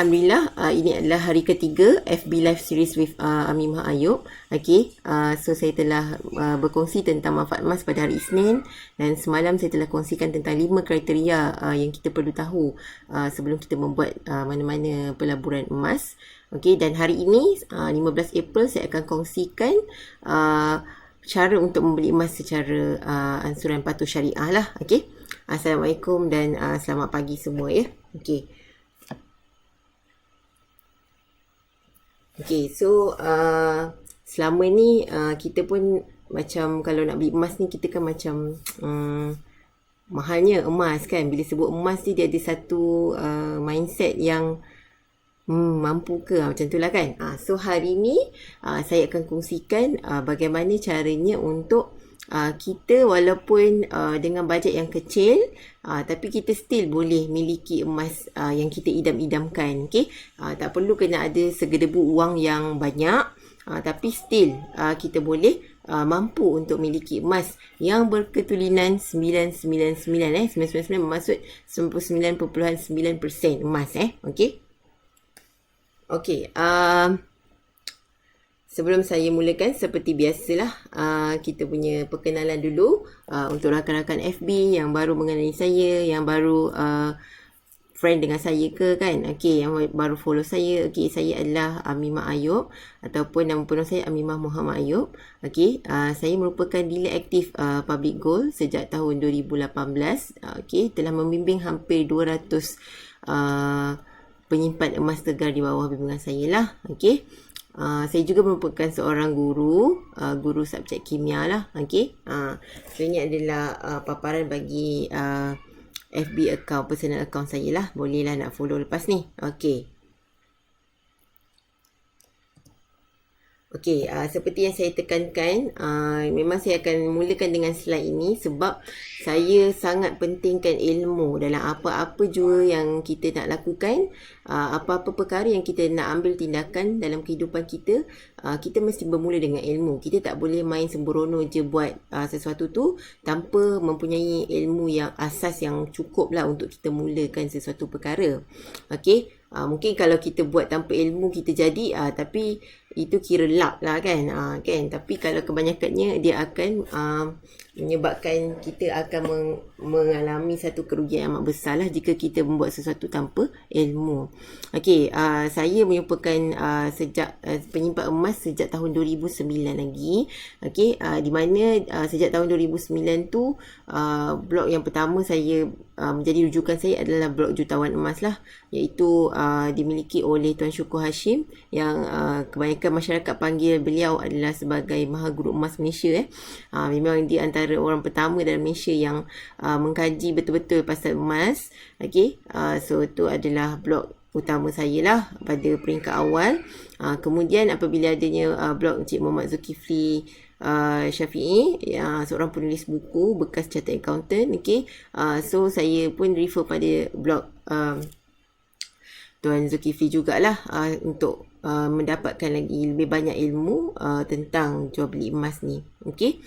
Alhamdulillah, ini adalah hari ketiga FB Live Series with Amimah Ayub. Okay, so saya telah berkongsi tentang manfaat emas pada hari Isnin, dan semalam saya telah kongsikan tentang 5 kriteria yang kita perlu tahu sebelum kita membuat mana-mana pelaburan emas. Okay, dan hari ini 15 April saya akan kongsikan cara untuk membeli emas secara ansuran patuh syariah lah. Okay, Assalamualaikum dan selamat pagi semua ya. Okay, so selama ni kita pun macam kalau nak beli emas ni kita kan macam mahalnya emas kan. Bila sebut emas ni dia ada satu mindset yang mampu ke macam tu lah kan. So hari ni saya akan kongsikan bagaimana caranya untuk kita walaupun dengan bajet yang kecil tapi kita still boleh miliki emas yang kita idam-idamkan. Okay? Tak perlu kena ada segedebu wang yang banyak, tapi still kita boleh mampu untuk miliki emas yang berketulinan 999 999 bermaksud 99.9% emas Okay, sebelum saya mulakan, seperti biasalah, kita punya perkenalan dulu untuk rakan-rakan FB yang baru mengenali saya, yang baru friend dengan saya ke kan. Okay, yang baru follow saya. Okay, saya adalah Amimah Ayub ataupun nama penuh saya Amimah Muhammad Ayub. Okay, saya merupakan dealer aktif Public Gold sejak tahun 2018. Okay, telah membimbing hampir 200 penyimpan emas tegar di bawah bimbingan saya lah. Okay. Saya juga merupakan seorang guru subjek kimia lah. Okay. So ini adalah paparan bagi FB account, personal account saya lah. Boleh lah nak follow lepas ni. Okay. Okey, seperti yang saya tekankan, memang saya akan mulakan dengan slide ini sebab saya sangat pentingkan ilmu dalam apa-apa jua yang kita nak lakukan, apa-apa perkara yang kita nak ambil tindakan dalam kehidupan kita, kita mesti bermula dengan ilmu. Kita tak boleh main sembrono je buat sesuatu tu tanpa mempunyai ilmu yang asas yang cukup lah untuk kita mulakan sesuatu perkara. Okey. Mungkin kalau kita buat tanpa ilmu kita jadi, tapi itu kira luck lah kan. Tapi kalau kebanyakannya dia akan menyebabkan kita akan mengalami satu kerugian yang amat besar lah jika kita membuat sesuatu tanpa ilmu. Okey, saya merupakan sejak penyimpan emas sejak tahun 2009 lagi. Okey, di mana sejak tahun 2009 tu blog yang pertama saya menjadi rujukan saya adalah blog Jutawan Emas lah, iaitu dimiliki oleh Tuan Syukur Hashim yang kebanyakan masyarakat panggil beliau adalah sebagai Maha Guru Emas Malaysia. Memang dia antara orang pertama dalam Malaysia yang mengkaji betul-betul pasal emas. Okay, so tu adalah blog utama saya lah pada peringkat awal. Kemudian apabila adanya blog Encik Muhammad Zulkifli Syafi'i, seorang penulis buku bekas chartered accountant. Okay, so saya pun refer pada blog Tuan Zulkifli jugalah untuk mendapatkan lagi lebih banyak ilmu tentang jual beli emas ni. Okay,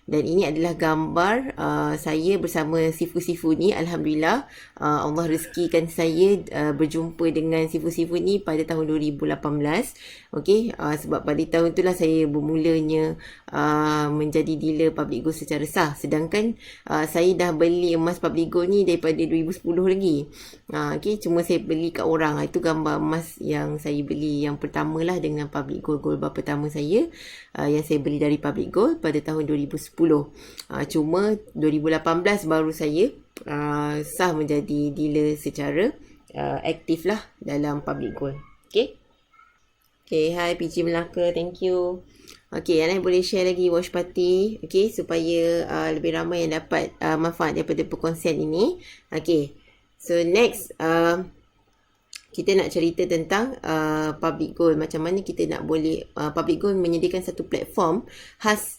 dan ini adalah gambar saya bersama sifu-sifu ni. Alhamdulillah, Allah rezekikan saya berjumpa dengan sifu-sifu ni pada tahun 2018. Okey, sebab pada tahun itulah saya bermulanya menjadi dealer public gold secara sah. Sedangkan saya dah beli emas public gold ni daripada 2010 lagi. Okey, cuma saya beli kat orang. Itu gambar emas yang saya beli yang pertama lah dengan public gold bar pertama saya, yang saya beli dari public gold pada tahun 2010. Cuma 2018 baru saya sah menjadi dealer secara aktif lah dalam public gold. Okay. Okay, hi PG Melaka, thank you. Okay, yang lain boleh share lagi watch party. Okay, supaya lebih ramai yang dapat manfaat daripada perkongsian ini. Okay, so next kita nak cerita tentang public gold. Macam mana kita nak boleh public gold menyediakan satu platform khas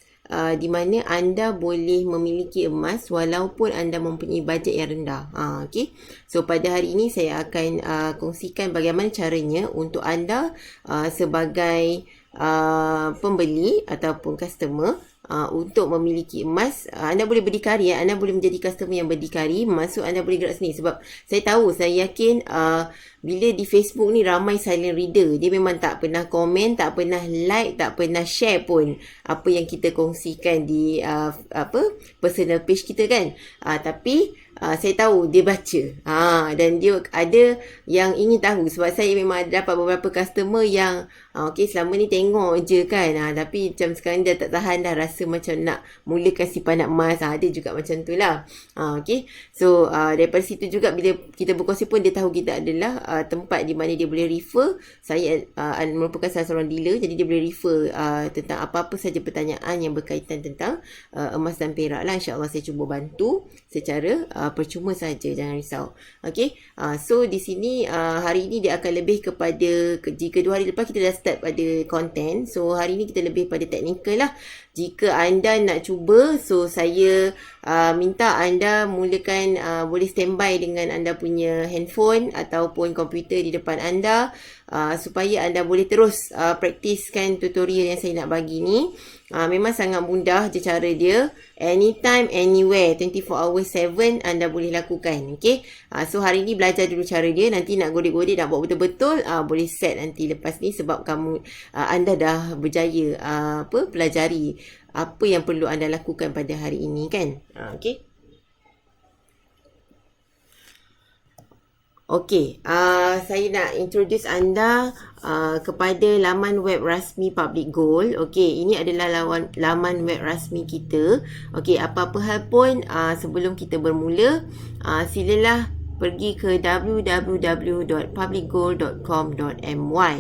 di mana anda boleh memiliki emas walaupun anda mempunyai bajet yang rendah. Okay. So pada hari ini saya akan kongsikan bagaimana caranya untuk anda sebagai pembeli ataupun customer untuk memiliki emas, anda boleh berdikari, anda boleh menjadi customer yang berdikari, masuk anda boleh gerak sendiri. Sebab saya yakin bila di Facebook ni ramai silent reader, dia memang tak pernah komen, tak pernah like, tak pernah share pun apa yang kita kongsikan di personal page kita kan. Tapi saya tahu dia baca, dan dia ada yang ingin tahu. Sebab saya memang dapat beberapa customer yang selama ni tengok je kan, tapi macam sekarang dah tak tahan dah, rasa macam nak mulakan simpanan emas. Ada juga macam tu lah. So daripada situ juga bila kita berkongsi pun dia tahu kita adalah tempat di mana dia boleh refer. Saya merupakan salah seorang dealer, jadi dia boleh refer tentang apa-apa saja pertanyaan yang berkaitan tentang emas dan perak lah. InsyaAllah saya cuba bantu secara percuma saja, jangan risau. So di sini hari ini dia akan lebih kepada, jika 2 hari lepas kita dah start pada content, so hari ini kita lebih pada technical lah. Jika anda nak cuba, so saya minta anda mulakan, boleh standby dengan anda punya handphone ataupun komputer di depan anda, supaya anda boleh terus praktiskan tutorial yang saya nak bagi ni. Memang sangat mudah je cara dia. Anytime, anywhere, 24 hours 7 anda boleh lakukan. So hari ni belajar dulu cara dia. Nanti nak godek-godek, nak buat betul-betul, boleh set nanti lepas ni, sebab anda dah berjaya pelajari apa yang perlu anda lakukan pada hari ini kan. Saya nak introduce anda kepada laman web rasmi Public Gold. Ini adalah laman web rasmi kita. Apa-apa hal pun, sebelum kita bermula, silalah pergi ke www.publicgold.com.my.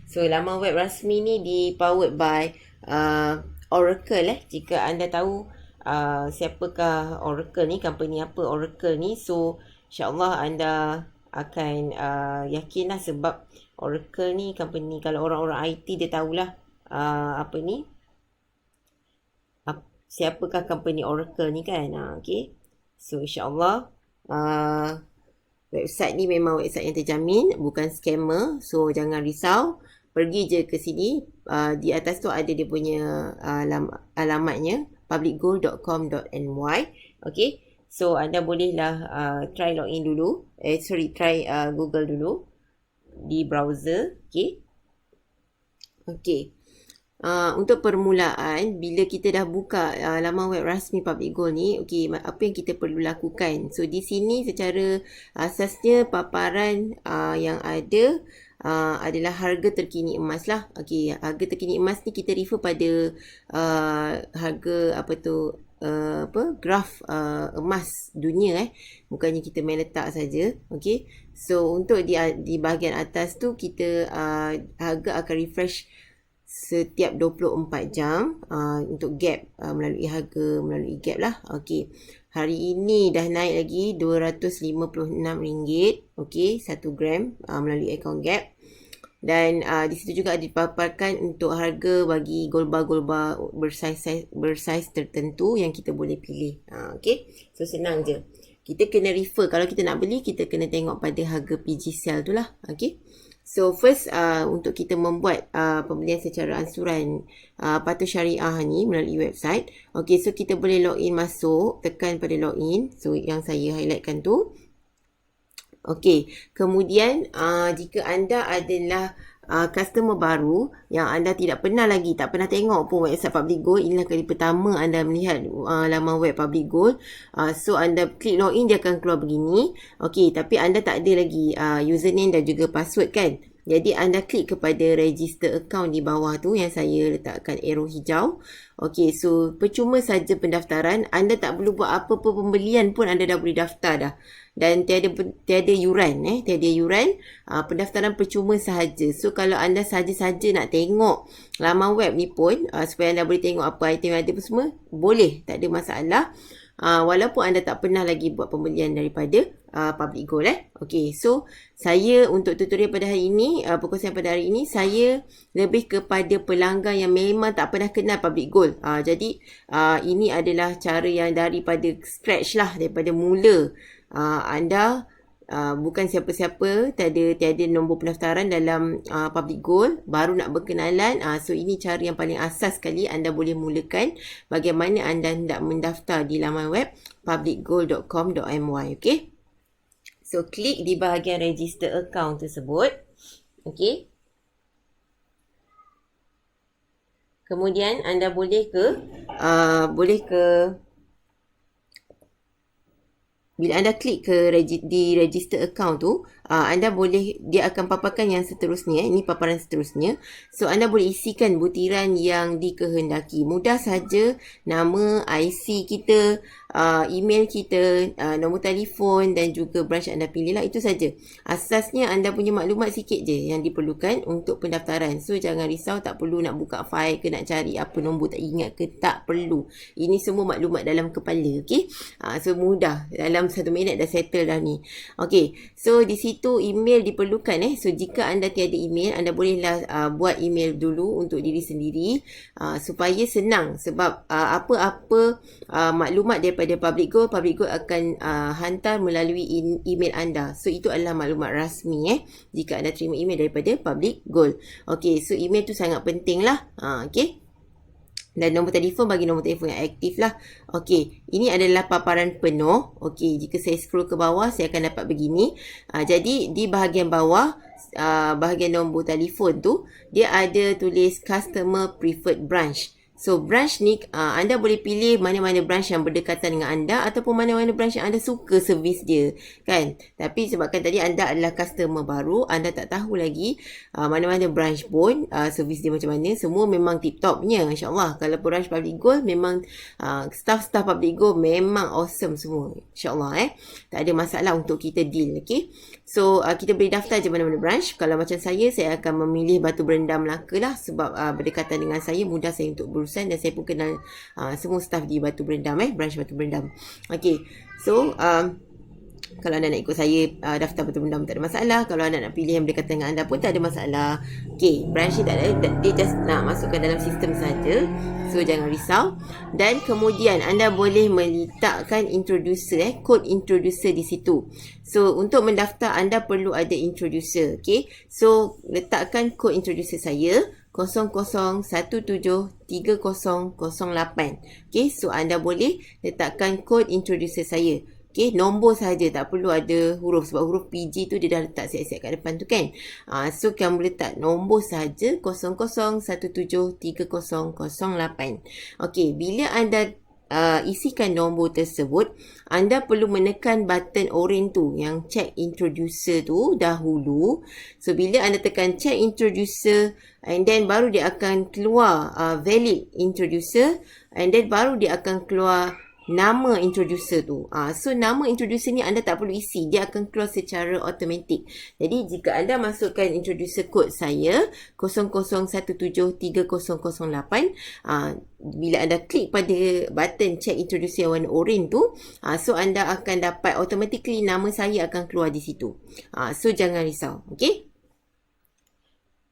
So laman web rasmi ni powered by Oracle. Jika anda tahu siapakah Oracle ni, company apa Oracle ni, so InsyaAllah anda akan yakinlah, sebab Oracle ni company, kalau orang-orang IT dia tahulah siapakah company Oracle ni kan. So insyaAllah website ni memang website yang terjamin, bukan scammer. So jangan risau, pergi je ke sini. Di atas tu ada dia punya alamatnya, publicgold.com.my. So anda bolehlah try login dulu. Try Google dulu di browser. Untuk permulaan, bila kita dah buka laman web rasmi Public Gold ni, apa yang kita perlu lakukan? So di sini secara asasnya paparan yang ada adalah harga terkini emas lah. Harga terkini emas ni kita refer pada harga graf emas dunia, bukannya kita main letak saja. So untuk di bahagian atas tu kita harga akan refresh setiap 24 jam untuk gap, melalui gap lah. Hari ini dah naik lagi RM256, 1 gram melalui akaun gap. Dan di situ juga dipaparkan untuk harga bagi gold bar bersaiz tertentu yang kita boleh pilih. So senang je. Kita kena refer, kalau kita nak beli, kita kena tengok pada harga PG sale tu lah. So first, untuk kita membuat pembelian secara ansuran Patuh Syariah ni melalui website. So kita boleh login masuk, tekan pada login. So yang saya highlightkan tu. Kemudian jika anda adalah customer baru yang anda tak pernah tengok pun website Public Gold, inilah kali pertama anda melihat laman web Public Gold, so anda klik login, dia akan keluar begini. Tapi anda tak ada lagi username dan juga password kan. Jadi anda klik kepada register account di bawah tu yang saya letakkan arrow hijau. So percuma saja pendaftaran. Anda tak perlu buat apa-apa pembelian pun, anda dah boleh daftar dah. Dan tiada yuran. Pendaftaran percuma sahaja. So kalau anda sahaja-saja nak tengok laman web ni pun, supaya anda boleh tengok apa item yang ada pun semua, boleh, tak ada masalah. Walaupun anda tak pernah lagi buat pembelian daripada Public Gold. So saya untuk tutorial pada hari ini, perkongsian pada hari ini, saya lebih kepada pelanggan yang memang tak pernah kenal Public Gold. Jadi ini adalah cara yang daripada scratch lah, daripada mula. Anda bukan siapa-siapa, tiada nombor pendaftaran dalam Public Goal, baru nak berkenalan. So ini cara yang paling asas sekali anda boleh mulakan bagaimana anda hendak mendaftar di laman web publicgoal.com.my. Okay, so klik di bahagian register account tersebut. Okay, kemudian anda boleh ke bila anda klik ke di register account tu, anda boleh, dia akan paparkan yang seterusnya. Ini paparan seterusnya. So anda boleh isikan butiran yang dikehendaki. Mudah saja, nama, IC kita, email kita, nombor telefon dan juga branch anda pilih lah. Itu saja. Asasnya anda punya maklumat sikit je yang diperlukan untuk pendaftaran. So jangan risau, tak perlu nak buka file ke nak cari apa nombor tak ingat ke, tak perlu. Ini semua maklumat dalam kepala. Okay, so mudah, dalam 1 minit dah settle dah ni. Okay, so di situ email diperlukan. So jika anda tiada email, anda bolehlah buat email dulu untuk diri sendiri, supaya senang. Sebab apa-apa maklumat daripada Public Goal akan hantar melalui email anda. So itu adalah maklumat rasmi jika anda terima email daripada Public Goal. Okay, so email tu sangat penting lah. Okay, dan nombor telefon, bagi nombor telefon yang aktif lah. Okey, ini adalah paparan penuh. Okey, jika saya scroll ke bawah, saya akan dapat begini. Jadi di bahagian bawah, bahagian nombor telefon tu, dia ada tulis customer preferred branch. So branch ni anda boleh pilih mana-mana branch yang berdekatan dengan anda, ataupun mana-mana branch yang anda suka servis dia, kan. Tapi sebabkan tadi anda adalah customer baru, anda tak tahu lagi mana-mana branch pun servis dia macam mana. Semua memang tip-topnya, insyaAllah. Kalau branch Public Goal, memang staff-staff Public Goal memang awesome semua, insyaAllah. Tak ada masalah untuk kita deal. Okay, so kita boleh daftar je mana-mana branch. Kalau macam saya akan memilih Batu Berendam Melaka lah, sebab berdekatan dengan saya, mudah saya untuk berusaha. Dan saya pun kenal semua staff di Batu Berendam, branch Batu Berendam. Okay, so kalau anda nak ikut saya daftar Batu Berendam, tak ada masalah. Kalau anda nak pilih yang berdekatan dengan anda pun tak ada masalah. Okay, branch ni tak ada, dia just nak masukkan dalam sistem saja. So jangan risau. Dan kemudian anda boleh meletakkan introducer, kod introducer di situ. So untuk mendaftar anda perlu ada introducer. Okay, so letakkan kod introducer saya 00173008. Okay, so anda boleh letakkan kod introducer saya. Okay, nombor saja, tak perlu ada huruf, sebab huruf PG tu dia dah letak siap-siap kat depan tu, kan. So kamu letak nombor saja 00173008. Okay, bila anda isikan nombor tersebut, anda perlu menekan button oren tu yang check introducer tu dahulu. So bila anda tekan check introducer, and then baru dia akan keluar valid introducer, and then baru dia akan keluar nama introducer tu. So nama introducer ni anda tak perlu isi, dia akan keluar secara automatik. Jadi jika anda masukkan introducer code saya 00173008, bila anda klik pada button check introducer yang warna oren tu, so anda akan dapat automatically nama saya akan keluar di situ. So jangan risau.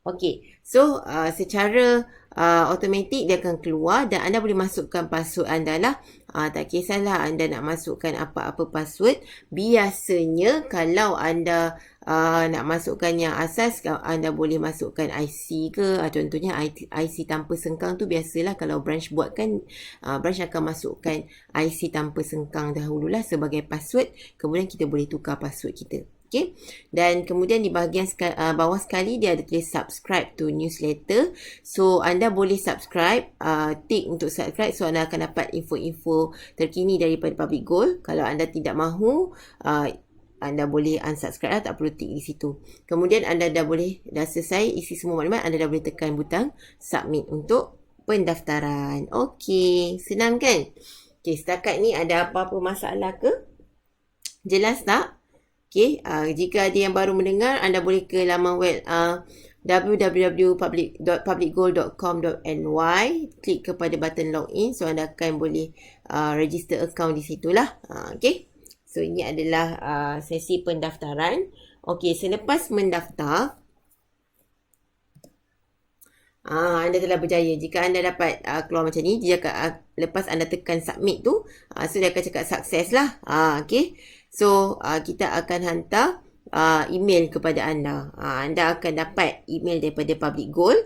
Okay, so secara automatik dia akan keluar, dan anda boleh masukkan password anda lah. Tak kisahlah anda nak masukkan apa-apa password. Biasanya kalau anda nak masukkan yang asas, anda boleh masukkan IC ke, contohnya IC tanpa sengkang tu biasalah kalau branch buat, kan. Branch akan masukkan IC tanpa sengkang dahululah sebagai password, kemudian kita boleh tukar password kita. Okay, dan kemudian di bahagian bawah sekali dia ada tulis subscribe to newsletter. So anda boleh subscribe, tick untuk subscribe, so anda akan dapat info-info terkini daripada Public Goal. Kalau anda tidak mahu, anda boleh unsubscribe lah, tak perlu tick di situ. Kemudian anda dah selesai isi semua maklumat, anda dah boleh tekan butang submit untuk pendaftaran. Okey, senang kan? Okey, setakat ni ada apa-apa masalah ke? Jelas tak? Okay, jika ada yang baru mendengar, anda boleh ke laman web www.publicgoal.com.my, klik kepada button login, so anda akan boleh register account di situlah. Okay, so ini adalah sesi pendaftaran. Okay, selepas mendaftar, anda telah berjaya. Jika anda dapat keluar macam ni, dia akan, lepas anda tekan submit tu, so dia akan cakap sukses lah. Okay, So kita akan hantar email kepada anda. Anda akan dapat email daripada Public Goal.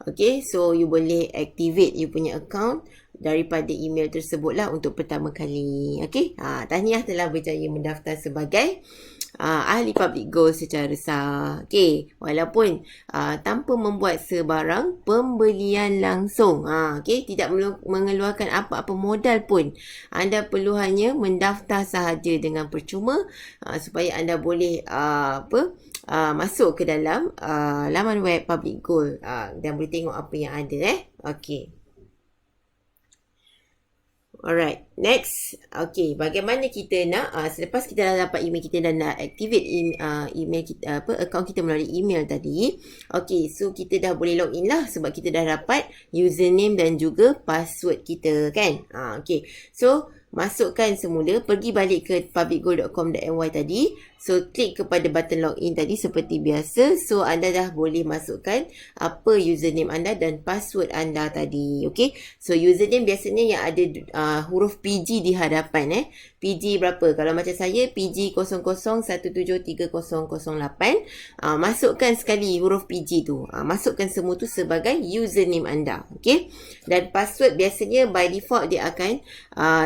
Okay, so you boleh activate you punya account daripada email tersebut lah untuk pertama kali. Okay, tahniah telah berjaya mendaftar sebagai ahli Public Goal secara sah. Okay, walaupun tanpa membuat sebarang pembelian langsung. Okay, tidak mengeluarkan apa-apa modal pun. Anda perlu hanya mendaftar sahaja dengan percuma supaya anda boleh masuk ke dalam laman web Public Goal dan boleh tengok apa yang ada. Okay. Alright, next. Okay, bagaimana kita nak selepas kita dah dapat email kita dan nak activate email kita, account kita melalui email tadi. Okay, so kita dah boleh login lah sebab kita dah dapat username dan juga password kita kan. Okay, so masukkan semula, pergi balik ke publicgoal.com.my tadi. So klik kepada button login tadi seperti biasa. So anda dah boleh masukkan apa username anda dan password anda tadi. Okay, so username biasanya yang ada huruf PG di hadapan. PG berapa? Kalau macam saya PG 00173008. Masukkan sekali huruf PG tu. Masukkan semua tu sebagai username anda. Okay, dan password biasanya by default dia akan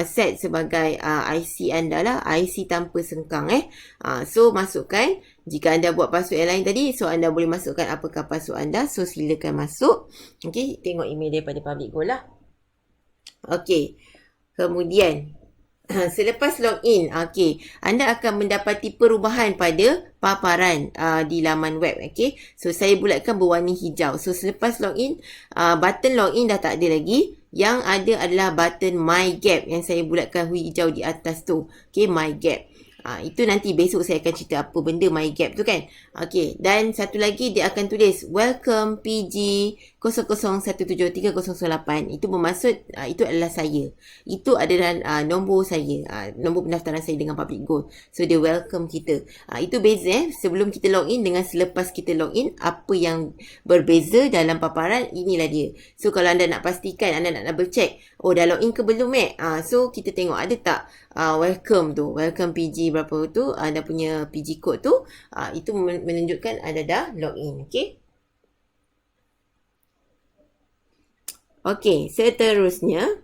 set sebagai IC anda lah, IC tanpa sengkang. So masukkan, jika anda buat password yang lain tadi, so anda boleh masukkan apakah password anda. So silakan masuk. Okay, tengok email daripada Public Goal lah. Okay, kemudian selepas login, okay, anda akan mendapati perubahan pada paparan di laman web. Okay, so saya bulatkan berwarna hijau. So selepas login, button login dah tak ada lagi. Yang ada adalah button My Gap yang saya bulatkan hijau di atas tu. Okay, My Gap. Itu nanti besok saya akan cerita apa benda My Gap tu kan. Okay, dan satu lagi dia akan tulis Welcome PG 00173008. Itu bermaksud itu adalah saya. Itu adalah nombor saya, nombor pendaftaran saya dengan Public Goal. So dia welcome kita. Itu beza sebelum kita login dengan selepas kita login. Apa yang berbeza dalam paparan, inilah dia. So kalau anda nak pastikan, anda nak double check, oh dah login ke belum so kita tengok ada tak welcome tu, welcome PG berapa tu, anda punya PG code tu, itu menunjukkan anda dah login. Okay, okay, seterusnya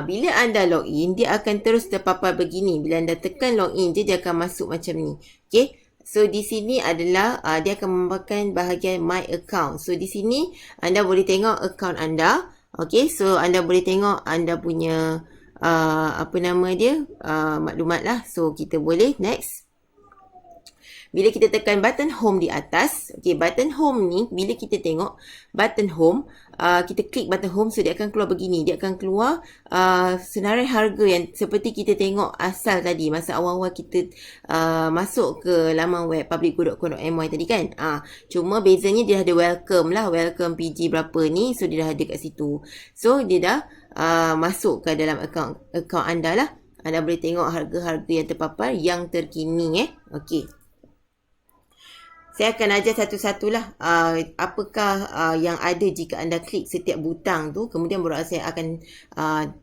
bila anda login, dia akan terus terpapar begini. Bila anda tekan login je, dia akan masuk macam ni. Okay, so di sini adalah dia akan merupakan bahagian My Account. So di sini anda boleh tengok account anda. Okay, so anda boleh tengok anda punya apa nama dia, maklumat lah. So kita boleh next. Bila kita tekan button home di atas, okay, button home ni, bila kita tengok button home, kita klik button home, so dia akan keluar begini. Dia akan keluar senarai harga yang seperti kita tengok asal tadi, masa awal-awal kita masuk ke laman web publicgoal.com.my tadi kan. Cuma bezanya dia ada welcome lah, welcome PG berapa ni, so dia dah ada kat situ. So dia dah masuk ke dalam account anda lah. Anda boleh tengok harga-harga yang terpapar yang terkini. Okay, saya akan ajar satu-satulah apakah yang ada jika anda klik setiap butang tu. Kemudian baru saya akan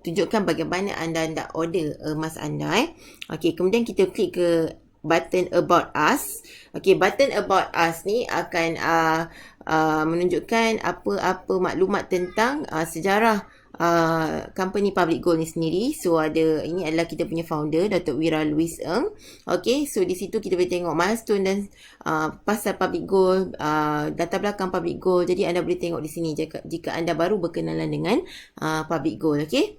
tunjukkan bagaimana anda nak order emas anda. Okay, kemudian kita klik ke button About Us. Okay, button About Us ni akan menunjukkan apa-apa maklumat tentang sejarah company Public Goal ni sendiri. So ada, ini adalah kita punya founder, Datuk Wira Louis Ng. Okay, so di situ kita boleh tengok milestone dan pasal Public Goal, data belakang Public Goal. Jadi anda boleh tengok di sini jika anda baru berkenalan dengan Public Goal. Okay,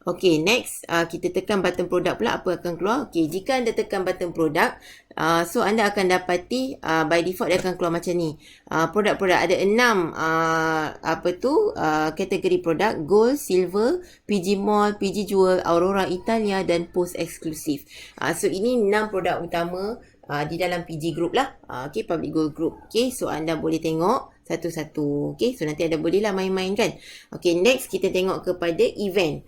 okay, next kita tekan button produk pula, apa akan keluar. Okay, jika anda tekan button produk, so anda akan dapati by default dia akan keluar macam ni. Produk-produk ada 6 kategori produk: Gold, Silver, PG Mall, PG Jewel, Aurora Italia dan Post Exclusive. So ini 6 produk utama di dalam PG Group lah. Okay, Public Goal Group. Okay, so anda boleh tengok satu-satu. Okay, so nanti anda bolehlah main-main kan. Okay, next kita tengok kepada event.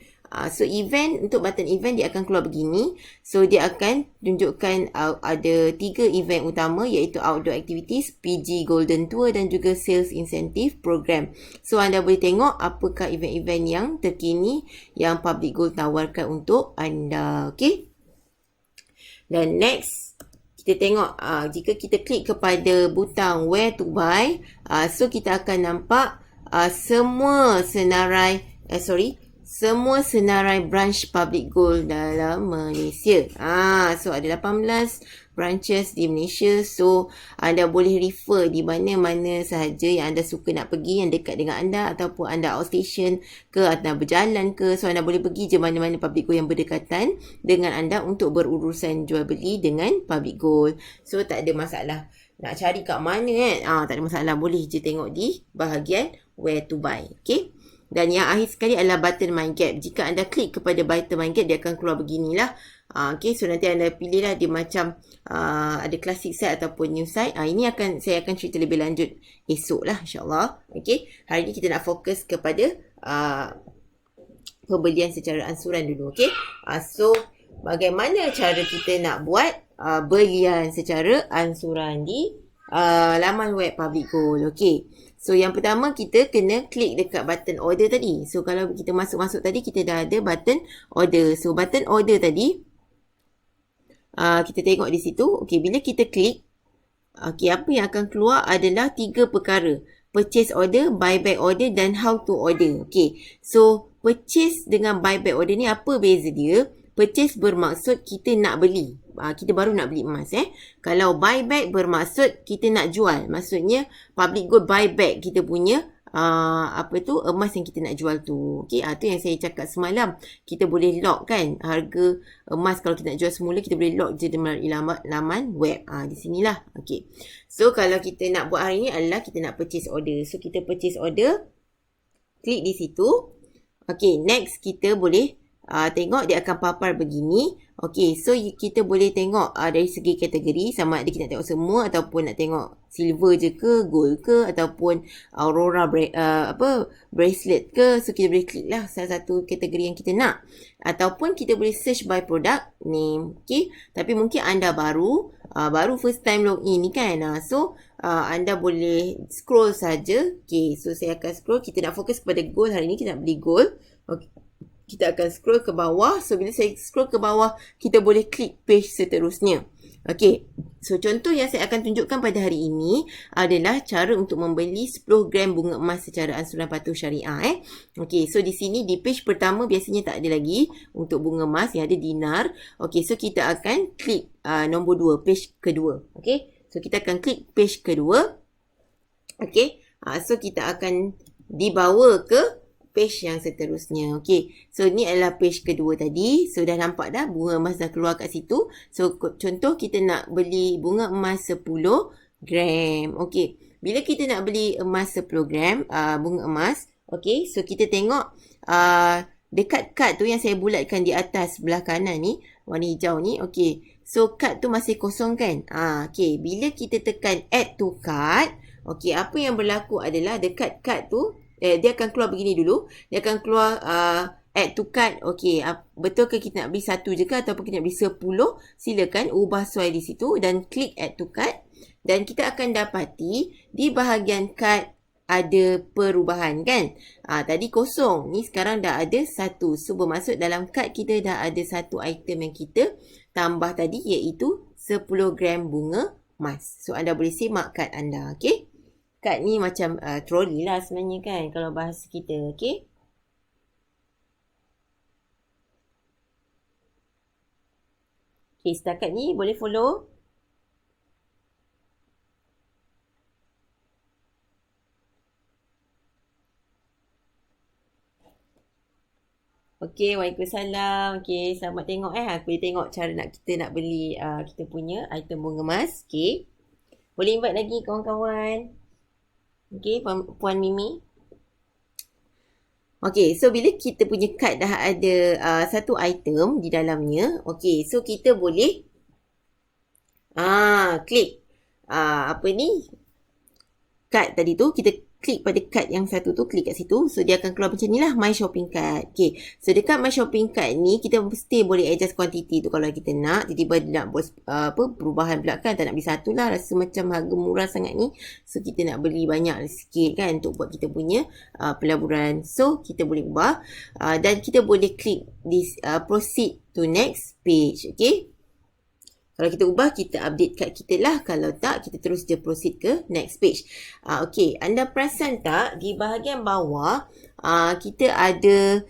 So event, untuk button event dia akan keluar begini. So dia akan tunjukkan ada 3 event utama, iaitu outdoor activities, PG Golden Tour dan juga sales incentive program. So anda boleh tengok apakah event-event yang terkini yang Public Gold tawarkan untuk anda. Okay. Dan next, kita tengok jika kita klik kepada butang where to buy, so kita akan nampak semua senarai branch Public Gold dalam Malaysia. So ada 18 branches di Malaysia. So anda boleh refer di mana-mana sahaja yang anda suka nak pergi, yang dekat dengan anda, ataupun anda outstation ke, anda berjalan ke. So anda boleh pergi je mana-mana Public Gold yang berdekatan dengan anda untuk berurusan jual beli dengan Public Gold. So tak ada masalah nak cari kat mana kan. Tak ada masalah, boleh je tengok di bahagian where to buy. Okay. Dan yang akhir sekali adalah button Mind Gap. Jika anda klik kepada button Mind Gap, dia akan keluar beginilah. Okay, so nanti anda pilihlah dia macam ada classic side ataupun new side. Ini saya akan cerita lebih lanjut esok lah, insyaAllah. Okay, hari ni kita nak fokus kepada pembelian secara ansuran dulu. Okay, so bagaimana cara kita nak buat belian secara ansuran di laman web Public Gold. Okay. So yang pertama kita kena klik dekat button order tadi. So kalau kita masuk tadi kita dah ada button order. So button order tadi kita tengok di situ. Okay, bila kita klik, okay, apa yang akan keluar adalah 3 perkara. Purchase order, buyback order dan how to order. Okay, so purchase dengan buyback order ni apa beza dia? Purchase bermaksud kita nak beli. Kita baru nak beli emas. Kalau buyback bermaksud kita nak jual. Maksudnya Public Gold buyback kita punya emas yang kita nak jual tu. Okay, tu yang saya cakap semalam. Kita boleh lock kan harga emas. Kalau kita nak jual semula, kita boleh lock je melalui laman web. Di sinilah. Okay, so kalau kita nak buat hari ni adalah kita nak purchase order. So kita purchase order, klik di situ. Okay, next kita boleh tengok dia akan papar begini. Okay, so kita boleh tengok dari segi kategori, sama ada kita nak tengok semua ataupun nak tengok silver je ke, gold ke, ataupun aurora bracelet ke. So kita boleh klik lah salah satu kategori yang kita nak, ataupun kita boleh search by product name. Okay, tapi mungkin anda baru first time login ni kan. So anda boleh scroll saja. Okay, so saya akan scroll. Kita nak fokus kepada gold hari ni, kita nak beli gold. Okay, kita akan scroll ke bawah. So bila saya scroll ke bawah, kita boleh klik page seterusnya. Okay, so contoh yang saya akan tunjukkan pada hari ini adalah cara untuk membeli 10 gram bunga emas secara ansuran patuh syariah. Okay, so di sini di page pertama biasanya tak ada lagi untuk bunga emas, yang ada dinar. Okay, so kita akan klik nombor 2, page kedua. Okay, so kita akan klik page kedua. Okay, so kita akan dibawa ke page yang seterusnya. Okay, so ni adalah page kedua tadi. So dah nampak dah bunga emas dah keluar kat situ. So contoh kita nak beli bunga emas 10 gram. Okay, bila kita nak beli emas 10 gram bunga emas, okay, so kita tengok dekat kad tu yang saya bulatkan di atas sebelah kanan ni, warna hijau ni. Okay, so kad tu masih kosong kan. Okay, bila kita tekan add to cart, okay, apa yang berlaku adalah dekat kad tu dia akan keluar begini dulu. Dia akan keluar add to cart. Okay, betul ke kita nak beli satu je ke ataupun kita nak beli 10? Silakan ubah suai di situ dan klik add to cart. Dan kita akan dapati di bahagian cart ada perubahan kan. Tadi kosong, ni sekarang dah ada satu. So bermaksud dalam cart kita dah ada satu item yang kita tambah tadi, iaitu 10 gram bunga emas. So anda boleh semak cart anda. Okay, kad ni macam trolley lah sebenarnya kan kalau bahasa kita. Okay, okay, setakat ni boleh follow. Okay, waalaikumsalam. Okay, selamat tengok boleh tengok cara kita nak beli kita punya item bunga emas. Okay, boleh invite lagi kawan-kawan. Okay, Puan Mimi. Okay, so bila kita punya kad dah ada satu item di dalamnya, okay, so kita boleh klik kad tadi tu, kita klik pada card yang satu tu, klik kat situ. So dia akan keluar macam ni lah, My Shopping Cart. Okay, so dekat My Shopping Cart ni kita mesti boleh adjust quantity tu kalau kita nak. Tiba-tiba nak buat perubahan pula kan, tak nak beli satu lah, rasa macam harga murah sangat ni. So kita nak beli banyak sikit kan untuk buat kita punya pelaburan. So kita boleh ubah dan kita boleh klik this proceed to next page. Okay, kalau kita ubah, kita update kad kita lah. Kalau tak, kita terus je proceed ke next page. Okay, anda perasan tak di bahagian bawah kita ada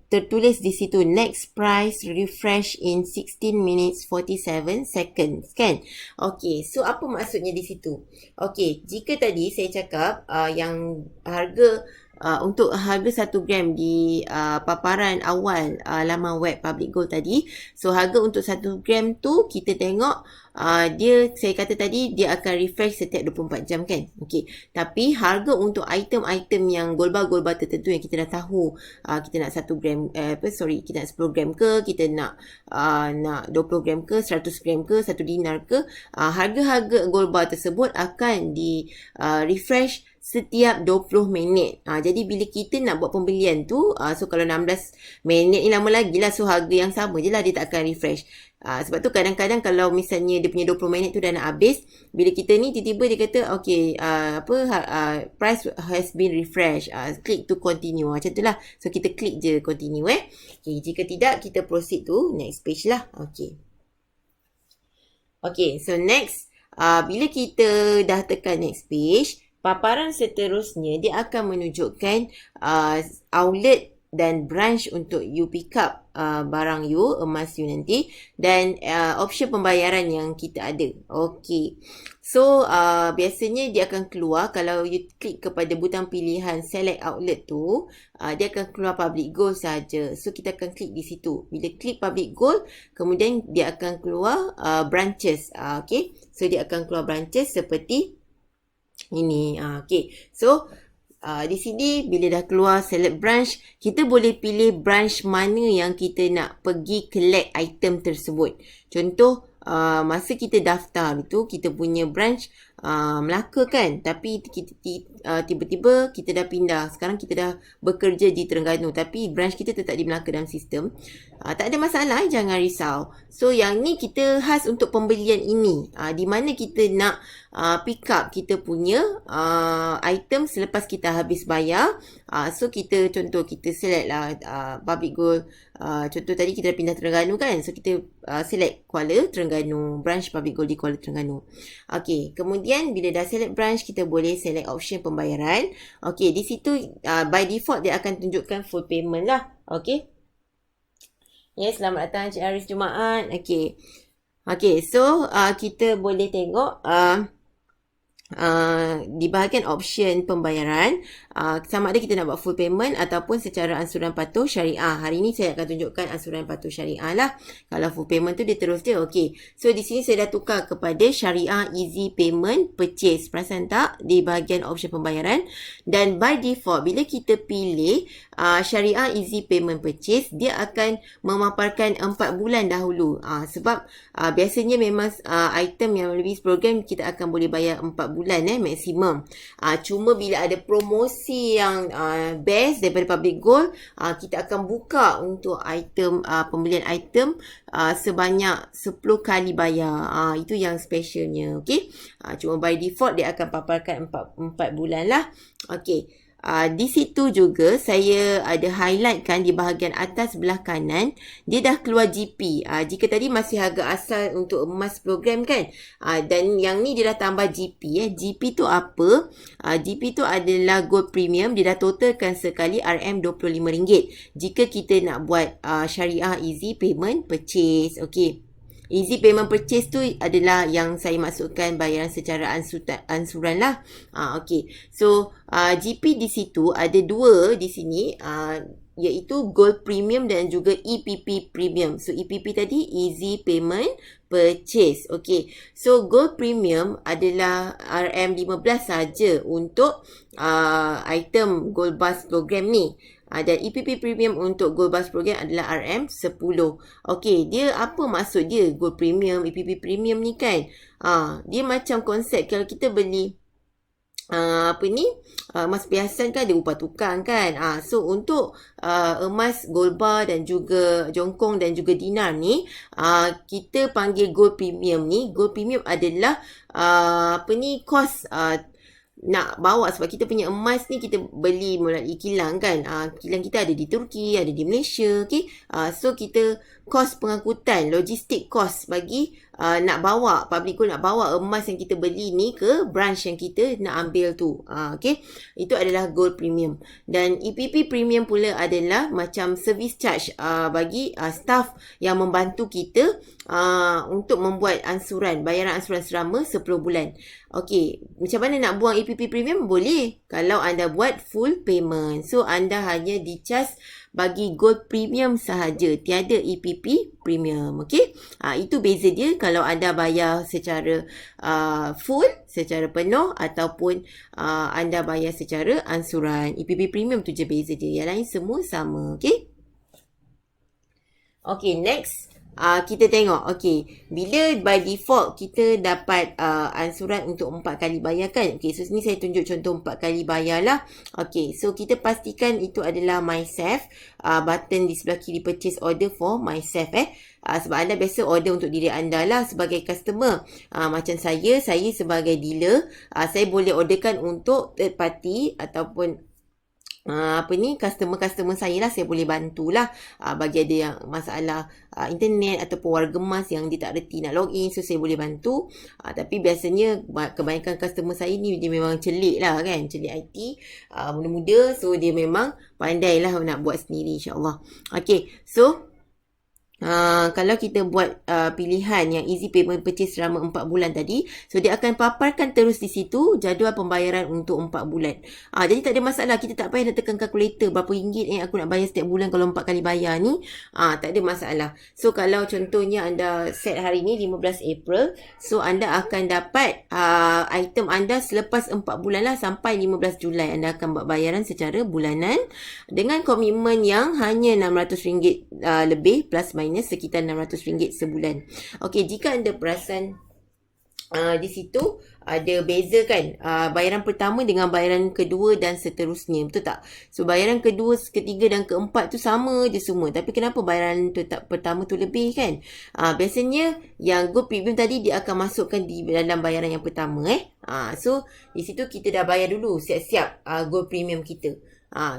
tertulis di situ next price refresh in 16 minutes 47 seconds kan. Okay, so apa maksudnya di situ? Okay, jika tadi saya cakap yang harga untuk harga 1 gram di paparan awal laman web Public Gold tadi, so harga untuk 1 gram tu kita tengok saya kata tadi dia akan refresh setiap 24 jam kan. Okey, tapi harga untuk item-item yang gold bar tertentu yang kita dah tahu, kita nak 1 gram kita nak 10 gram ke, kita nak 20 gram ke, 100 gram ke, 1 dinar ke, harga-harga gold bar tersebut akan di refresh setiap 20 minit. Jadi bila kita nak buat pembelian tu, so kalau 16 minit ni lama lagi lah, so harga yang sama je lah, dia tak akan refresh. Sebab tu kadang-kadang kalau misalnya dia punya 20 minit tu dah nak habis, bila kita ni tiba-tiba dia kata okay, price has been refreshed, click to continue, macam tu lah. So kita klik je continue okay, jika tidak kita proceed to next page lah. Okay, so next bila kita dah tekan next page, paparan seterusnya dia akan menunjukkan outlet dan branch untuk you pick up barang you, emas you nanti, dan option pembayaran yang kita ada. Okay, so biasanya dia akan keluar kalau you klik kepada butang pilihan select outlet tu, dia akan keluar Public Gold saja. So kita akan klik di situ. Bila klik Public Gold, kemudian dia akan keluar branches. Okay, so dia akan keluar branches seperti ini. Okay, so di sini bila dah keluar select branch, kita boleh pilih branch mana yang kita nak pergi collect item tersebut. Contoh, masa kita daftar itu, kita punya branch Melaka kan, tapi tiba-tiba kita dah pindah, sekarang kita dah bekerja di Terengganu tapi branch kita tetap di Melaka dalam sistem. Tak ada masalah, jangan risau. So yang ni kita khas untuk pembelian ini, di mana kita nak pick up kita punya item selepas kita habis bayar. So kita contoh kita select lah Public Gold, contoh tadi kita dah pindah Terengganu kan, so kita select Kuala Terengganu, branch Public Gold di Kuala Terengganu. Okay, kemudian bila dah select branch, kita boleh select option pembayaran. Okay, di situ by default dia akan tunjukkan full payment lah. Okay, selamat datang Cik Aris Jumaat. Okay, so kita boleh tengok di bahagian option pembayaran, sama ada kita nak buat full payment ataupun secara ansuran patuh syariah. Hari ni saya akan tunjukkan ansuran patuh syariah lah. Kalau full payment tu dia terus je. Okay, so di sini saya dah tukar kepada syariah easy payment purchase. Perasan tak di bahagian option pembayaran? Dan by default bila kita pilih syariah easy payment purchase, dia akan memaparkan 4 bulan dahulu. Sebab biasanya memang item yang lebih program kita akan boleh bayar 4 bulan maksimum. Cuma bila ada promosi yang best daripada Public Gold, kita akan buka untuk item pembelian item sebanyak 10 kali bayar. Itu yang specialnya. Okay, cuma by default dia akan paparkan 4 bulan lah. Okay, di situ juga saya ada highlight kan di bahagian atas sebelah kanan, dia dah keluar GP. Jika tadi masih harga asal untuk emas program kan, dan yang ni dia dah tambah GP. GP tu apa? GP tu adalah gold premium, dia dah totalkan sekali RM25 jika kita nak buat syariah easy payment purchase. Okay, easy payment purchase tu adalah yang saya masukkan bayaran secara ansuran lah. Okay, so GP di situ ada dua di sini, iaitu Gold Premium dan juga EPP Premium. So EPP tadi Easy Payment Purchase. Okay, so Gold Premium adalah RM15 saja untuk item Gold Bars program ni. Dan EPP Premium untuk Gold Bars program adalah RM10. Okay, dia apa maksud dia Gold Premium, EPP Premium ni kan? Dia macam konsep kalau kita beli emas perhiasan kan ada upah tukang kan. So untuk emas gold bar dan juga jongkong dan juga dinar ni, kita panggil gold premium ni. Gold premium adalah kos nak bawa, sebab kita punya emas ni kita beli melalui kilang kan. Kilang kita ada di Turki, ada di Malaysia, okay. So kita kos pengangkutan, logistik kos bagi nak bawa, public good nak bawa emas yang kita beli ni ke branch yang kita nak ambil tu. Okay. Itu adalah gold premium. Dan EPP premium pula adalah macam service charge bagi staff yang membantu kita untuk membuat ansuran, bayaran ansuran selama 10 bulan. Okey, macam mana nak buang EPP premium? Boleh kalau anda buat full payment. So anda hanya di-charge bagi gold premium sahaja, tiada EPP premium. Okey, itu beza dia kalau anda bayar secara full, secara penuh, ataupun anda bayar secara ansuran. EPP premium tu je beza dia, yang lain semua sama. Okey. Okay, next. Kita tengok, okay, bila by default kita dapat ansuran untuk 4 kali bayar kan. Okay, so sini saya tunjuk contoh 4 kali bayar lah. Okay, so kita pastikan itu adalah myself. Button di sebelah kiri purchase order for myself sebab anda biasa order untuk diri anda lah sebagai customer. Macam saya sebagai dealer, saya boleh orderkan untuk third party ataupun customer-customer saya lah, saya boleh bantulah bagi ada yang masalah internet ataupun warga emas yang dia tak reti nak login, so saya boleh bantu. Tapi biasanya kebanyakan customer saya ni dia memang celik lah kan, celik IT, muda-muda, so dia memang pandai lah nak buat sendiri, insyaAllah. Okay, so kalau kita buat pilihan yang easy payment purchase selama 4 bulan tadi, so dia akan paparkan terus di situ jadual pembayaran untuk 4 bulan. Jadi tak ada masalah, kita tak payah nak tekan kalkulator berapa ringgit aku nak bayar setiap bulan kalau 4 kali bayar ni. Tak ada masalah. So kalau contohnya anda set hari ni 15 April, so anda akan dapat item anda selepas 4 bulan lah, sampai 15 Julai anda akan buat bayaran secara bulanan dengan komitmen yang hanya RM600 lebih plus minus sekitar RM600 sebulan. Okey, jika anda perasan di situ ada beza kan, bayaran pertama dengan bayaran kedua dan seterusnya, betul tak? So bayaran kedua, ketiga dan keempat tu sama je semua, tapi kenapa bayaran pertama tu lebih kan? Biasanya yang gold premium tadi dia akan masukkan di dalam bayaran yang pertama so di situ kita dah bayar dulu siap-siap gold premium kita.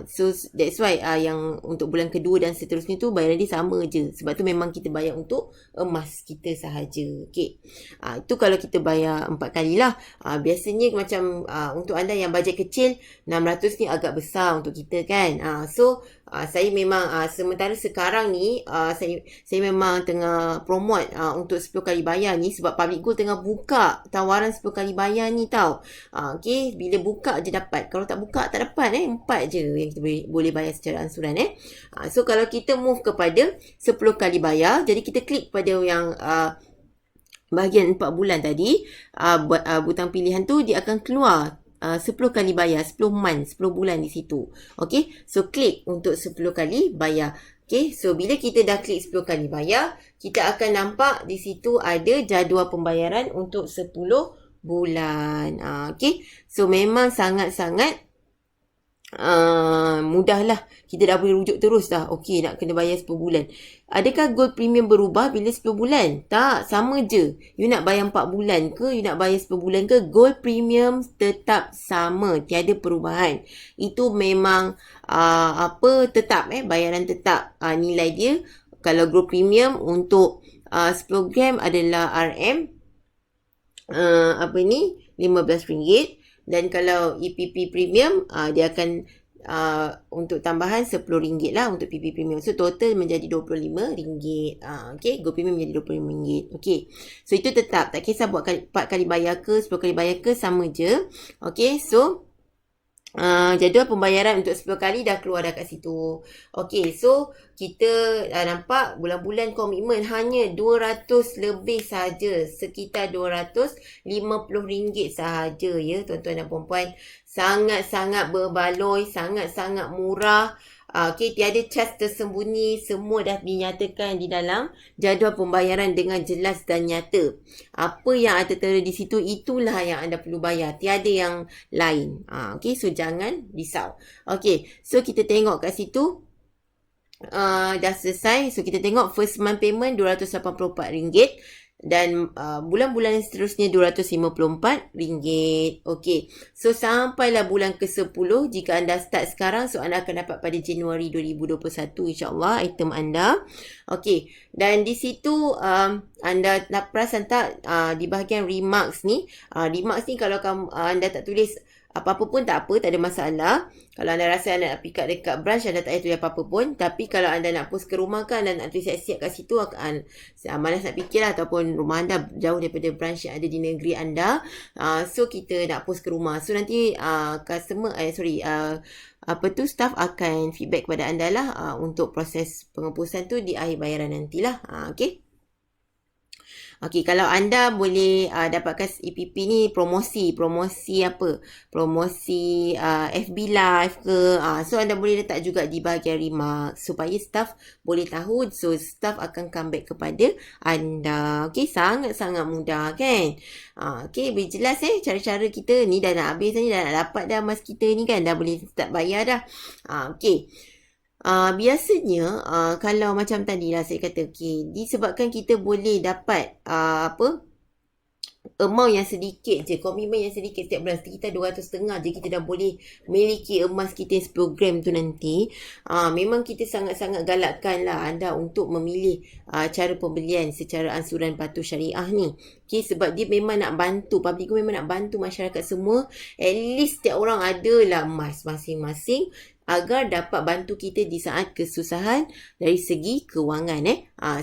So that's why yang untuk bulan kedua dan seterusnya tu bayaran dia sama je. Sebab tu memang kita bayar untuk emas kita sahaja. Okay. Itu kalau kita bayar 4 kali lah. Biasanya macam untuk anda yang bajet kecil, 600 ni agak besar untuk kita kan. So saya memang sementara sekarang ni saya memang tengah promote untuk 10 kali bayar ni, sebab Public Gold tengah buka tawaran 10 kali bayar ni tau. Okay, bila buka je dapat, kalau tak buka tak dapat 4 je yang kita boleh bayar secara ansuran So kalau kita move kepada 10 kali bayar, jadi kita klik pada yang bahagian 4 bulan tadi, butang pilihan tu dia akan keluar 10 kali bayar, 10 month, 10 bulan di situ. Okay, so klik untuk 10 kali bayar. Okay, so bila kita dah klik 10 kali bayar, kita akan nampak di situ ada jadual pembayaran untuk 10 bulan. Okay, so memang sangat-sangat mudah lah. Kita dah boleh rujuk terus dah. Okey, nak kena bayar 10 bulan. Adakah gold premium berubah bila 10 bulan? Tak, sama je. You nak bayar 4 bulan ke, you nak bayar 10 bulan ke, gold premium tetap sama, tiada perubahan. Itu memang tetap bayaran tetap. Nilai dia kalau gold premium untuk 10 gram adalah RM RM15. Dan kalau EPP premium, dia akan untuk tambahan RM10 lah untuk PP premium. So total menjadi RM25. Okay, gold premium menjadi RM25. Okay, so itu tetap, tak kisah buat 4 kali bayar ke 10 kali bayar ke, sama je. Okay, so jadual pembayaran untuk 10 kali dah keluar dah kat situ. Okay, so kita nampak bulan-bulan komitmen hanya 200 lebih saja, sekitar RM250 sahaja ya tuan-tuan dan puan-puan. Sangat-sangat berbaloi, sangat-sangat murah. Okey, tiada cas tersembunyi, semua dah dinyatakan di dalam jadual pembayaran dengan jelas dan nyata. Apa yang ada tertera di situ, itulah yang anda perlu bayar. Tiada yang lain. Okey, so jangan risau. Okey, so kita tengok kat situ. Dah selesai. So kita tengok first month payment RM284 dan bulan-bulan seterusnya RM254. Okey. So sampailah bulan ke-10, jika anda start sekarang, so anda akan dapat pada Januari 2021 insya-Allah item anda. Okey. Dan di situ anda nak perasan tak di bahagian remarks ni, remarks ni kalau anda tak tulis apa-apa pun tak apa, tak ada masalah. Kalau anda rasa anda nak pick up dekat branch, anda tak payah tulis apa-apa pun. Tapi kalau anda nak post ke rumah kan, anda nak tulis siap-siap kat situ, malas nak fikir lah, ataupun rumah anda jauh daripada branch yang ada di negeri anda. So kita nak post ke rumah. So nanti staff akan feedback kepada anda lah untuk proses pengepusan tu di akhir bayaran nantilah. Okay. Okey, kalau anda boleh dapatkan EPP ni promosi apa? Promosi FB Live ke. So anda boleh letak juga di bahagian remark supaya staff boleh tahu. So staff akan come back kepada anda. Okey, sangat-sangat mudah kan? Okey, boleh jelas cara-cara kita ni dah nak habis ni, dah nak dapat dah emas kita ni kan, dah boleh start bayar dah. Okey. Biasanya kalau macam tadi lah saya kata, disebabkan kita boleh dapat amount yang sedikit je, komitmen yang sedikit setiap bulan, sekitar 200.5 je, kita dah boleh miliki emas kita 10 gram tu nanti. Memang kita sangat-sangat galakkan lah anda untuk memilih cara pembelian secara ansuran patuh syariah ni. Sebab dia memang nak bantu, Public Gold memang nak bantu masyarakat semua. At least setiap orang ada lah emas masing-masing agar dapat bantu kita di saat kesusahan dari segi kewangan.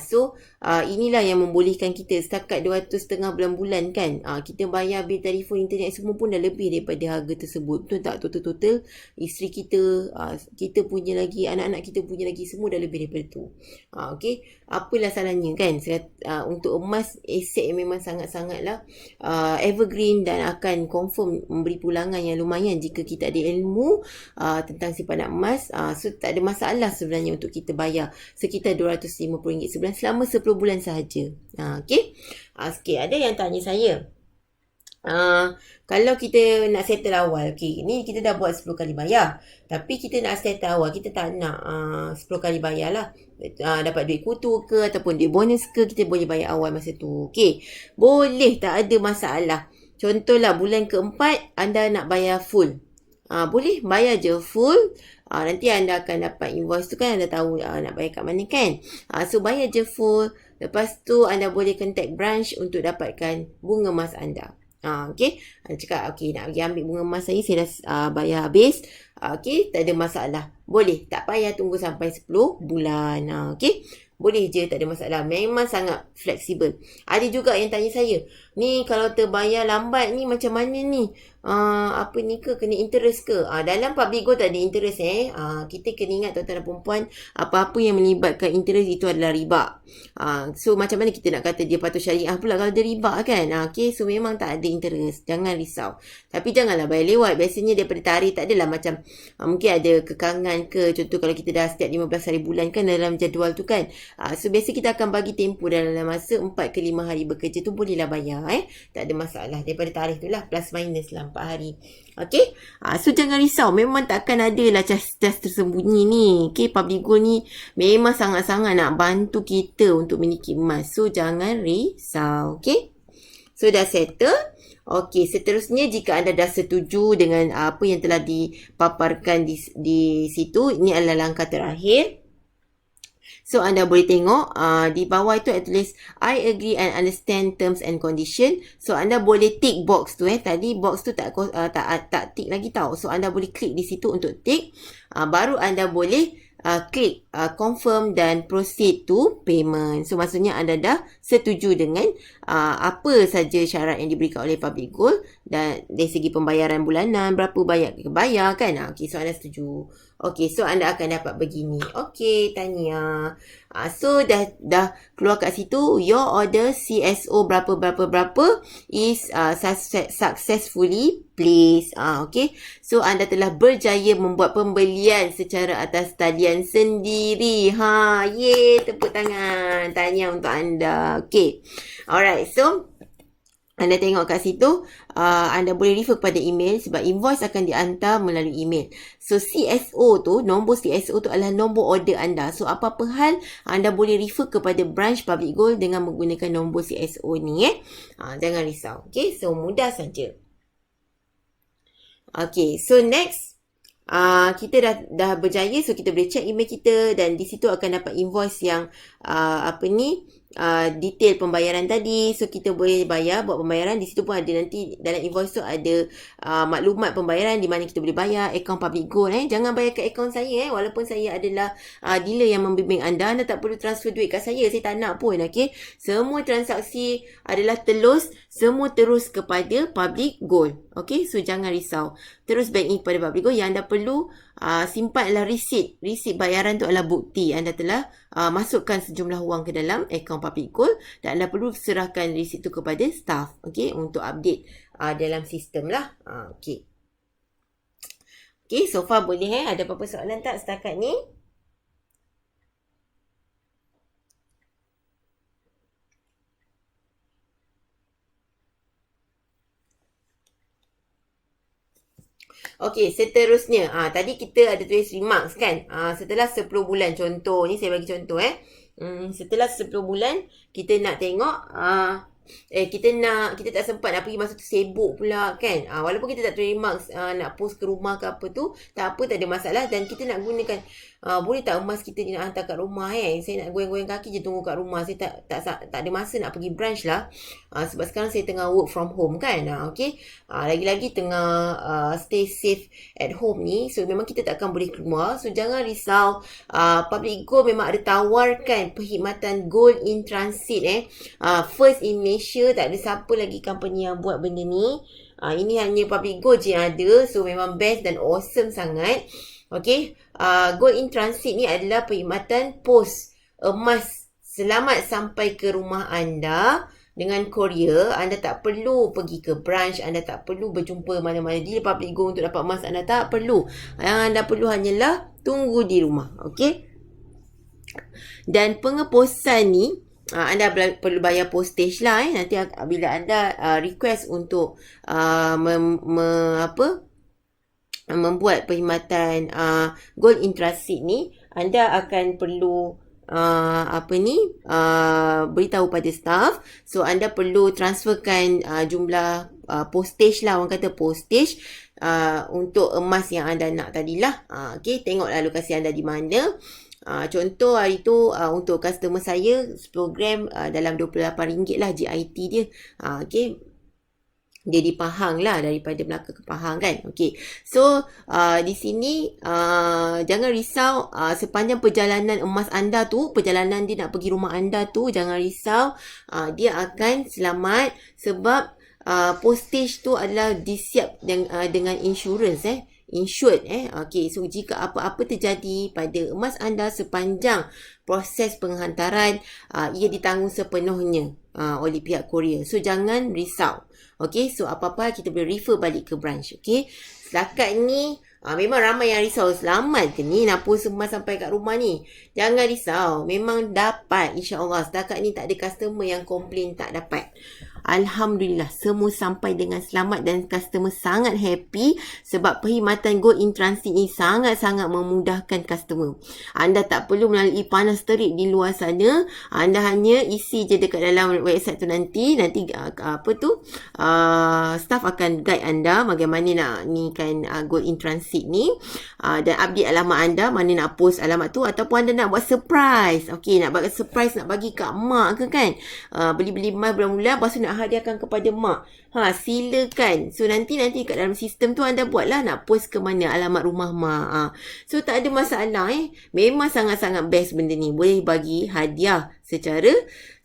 So inilah yang membolehkan kita setakat 200.5 bulan-bulan kan, kita bayar bil telefon, internet semua pun dah lebih daripada harga tersebut. Betul tak? Total isteri kita, kita punya lagi, anak-anak kita punya lagi, semua dah lebih daripada tu. Okay, apalah salahnya kan? Untuk emas, aset yang memang sangat-sangatlah evergreen dan akan confirm memberi pulangan yang lumayan jika kita ada ilmu tentang simpanan emas. So tak ada masalah sebenarnya untuk kita bayar sekitar RM250 sebulan selama 10 bulan sahaja. Okay. Sikit ada yang tanya saya, kalau kita nak settle awal, ni kita dah buat 10 kali bayar, tapi kita nak settle awal, kita tak nak 10 kali bayar lah, dapat duit kutu ke ataupun duit bonus ke, kita boleh bayar awal masa tu. Boleh, tak ada masalah. Contohlah bulan keempat anda nak bayar full, boleh bayar je full. Nanti anda akan dapat invoice tu kan, anda tahu nak bayar kat mana kan. So bayar je full. Lepas tu anda boleh contact branch untuk dapatkan bunga emas anda. Okay. Anda cakap nak pergi ambil bunga emas saya dah bayar habis. Tak ada masalah. Boleh, tak payah tunggu sampai 10 bulan. Boleh je, tak ada masalah. Memang sangat fleksibel. Ada juga yang tanya saya, ni kalau terbayar lambat ni macam mana ni? Kena interest ke? Dalam Public Gold tak ada interest kita kena ingat tuan-tuan dan perempuan, apa-apa yang melibatkan interest itu adalah riba. So macam mana kita nak kata dia patuh syariah pula kalau dia riba kan? So memang tak ada interest. Jangan risau. Tapi janganlah bayar lewat. Biasanya daripada tarikh tak adalah macam mungkin ada kekangan ke. Contoh kalau kita dah setiap 15 hari bulan kan dalam jadual tu kan. So biasa kita akan bagi tempoh dalam masa 4 ke 5 hari bekerja tu, bolehlah bayar. Tak ada masalah. Daripada tarikh tu lah, plus minus lah 4 hari. So jangan risau. Memang takkan ada lah cas tersembunyi ni. Public Gold ni memang sangat-sangat nak bantu kita untuk memiliki emas. So jangan risau. So dah settle. Seterusnya jika anda dah setuju dengan apa yang telah dipaparkan di situ, ini adalah langkah terakhir. So anda boleh tengok di bawah itu ada tulis I agree and understand terms and condition. So anda boleh tick box tu. Tadi box tu tak tick lagi tau. So anda boleh klik di situ untuk tick. Baru anda boleh klik confirm dan proceed to payment. So maksudnya anda dah setuju dengan apa saja syarat yang diberikan oleh Public Gold, dan dari segi pembayaran bulanan berapa bayar kan. So anda setuju. Okey, so anda akan dapat begini. Okey, tahniah. So dah keluar kat situ, your order CSO berapa is successfully placed. Okey. So anda telah berjaya membuat pembelian secara atas talian sendiri. Yeay, tepuk tangan. Tahniah untuk anda. Okey. Alright, so anda tengok kat situ, anda boleh refer kepada email sebab invoice akan dihantar melalui email. So CSO tu, nombor CSO tu adalah nombor order anda. So apa-apa hal, anda boleh refer kepada branch Public Gold dengan menggunakan nombor CSO ni. Jangan risau. Okay, so mudah saja. Okay, so next. Kita dah berjaya, so kita boleh check email kita dan di situ akan dapat invoice yang detail pembayaran tadi. So kita boleh bayar, buat pembayaran. Di situ pun ada nanti dalam invoice tu ada maklumat pembayaran di mana kita boleh bayar akaun Public Gold. Jangan bayar ke akaun saya walaupun saya adalah dealer yang membimbing anda tak perlu transfer duit kat saya tak nak pun. Okay, semua transaksi adalah semua terus kepada Public Gold. Okay, so jangan risau, terus bank in kepada Public Gold. Yang anda perlu simpan adalah receipt bayaran tu adalah bukti anda telah masukkan sejumlah wang ke dalam akaun Public Gold dan anda perlu serahkan receipt tu kepada staff, okay, untuk update dalam sistem lah. Okay, so far boleh ada apa-apa soalan tak setakat ni? Okey, seterusnya. Tadi kita ada tulis remarks kan. Setelah 10 bulan, contoh. Ni saya bagi contoh setelah 10 bulan, kita nak tengok kita tak sempat nak pergi masa tu, sibuk pula kan. Walaupun kita tak tulis remarks nak post ke rumah ke apa tu, tak apa, tak ada masalah. Dan kita nak gunakan boleh tak emas kita nak hantar kat rumah saya nak goyang-goyang kaki je tunggu kat rumah. Saya tak ada masa nak pergi branch lah. Sebab sekarang saya tengah work from home kan. Okay. Lagi-lagi tengah stay safe at home ni. So memang kita takkan boleh keluar. So jangan risau. Public Gold memang ada tawarkan perkhidmatan gold in transit first in Malaysia. Tak ada siapa lagi company yang buat benda ni. Ini hanya Public Gold je yang ada. So memang best dan awesome sangat. Okay, gold in transit ni adalah perkhidmatan pos emas selamat sampai ke rumah anda dengan courier. Anda tak perlu pergi ke branch, anda tak perlu berjumpa mana-mana di Public Gold untuk dapat emas, anda tak perlu. Yang anda perlu hanyalah tunggu di rumah. Okay, dan pengeposan ni anda perlu bayar postage lah nanti bila anda request untuk membuat perkhidmatan gold in transit ni, anda akan perlu beritahu pada staff. So anda perlu transferkan jumlah postage lah, orang kata postage untuk emas yang anda nak tadilah. Okay, tengoklah lokasi anda di mana. Contoh hari tu untuk customer saya program dalam RM28 lah GIT dia. Okay, dia di Pahang lah, daripada Melaka ke Pahang kan. Okay, so di sini jangan risau sepanjang perjalanan emas anda tu, perjalanan dia nak pergi rumah anda tu, jangan risau, dia akan selamat sebab postage tu adalah disiap dengan insurance insured Okay, so jika apa-apa terjadi pada emas anda sepanjang proses penghantaran, ia ditanggung sepenuhnya oleh pihak courier. So jangan risau. Okay, so apa-apa kita boleh refer balik ke branch. Okay, setakat ni memang ramai yang risau, selamat ke ni nak post emas sampai kat rumah ni. Jangan risau, memang dapat insya-Allah. Setakat ni tak ada customer yang komplain tak dapat. Alhamdulillah, semua sampai dengan selamat dan customer sangat happy sebab perkhidmatan gold in transit ni sangat-sangat memudahkan customer. Anda tak perlu melalui panas terik di luar sana. Anda hanya isi je dekat dalam website tu nanti staff akan guide anda bagaimana nak ni kan gold in transit ni, dan update alamat anda, mana nak post alamat tu, ataupun anda nak buat surprise. Okey, nak buat surprise, nak bagi kat mak ke kan, beli-beli emas bulan-bulan lepas tu nak hadiahkan kepada mak. Silakan. So nanti kat dalam sistem tu anda buatlah nak post ke mana alamat rumah mak. So tak ada masalah Memang sangat-sangat best benda ni. Boleh bagi hadiah secara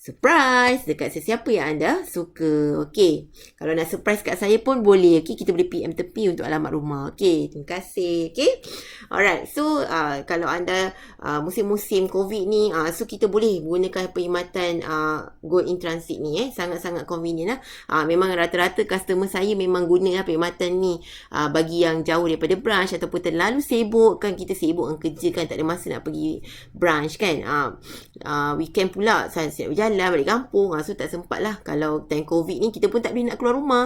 surprise dekat sesiapa yang anda suka. Okey. Kalau nak surprise kat saya pun boleh. Okey, kita boleh PM tepi untuk alamat rumah. Okey, terima kasih. Okey. Alright. So, kalau anda musim-musim COVID ni, so kita boleh gunakan perkhidmatan Gold in Transit ni. Sangat-sangat convenient lah. Memang rata-rata customer saya memang guna perkhidmatan ni bagi yang jauh daripada branch ataupun terlalu sibuk kan, kita sibuk dengan kerja kan, tak ada masa nak pergi branch kan. Weekend pula saya siap berjalan balik kampung, so tak sempat lah. Kalau time COVID ni kita pun tak boleh nak keluar rumah,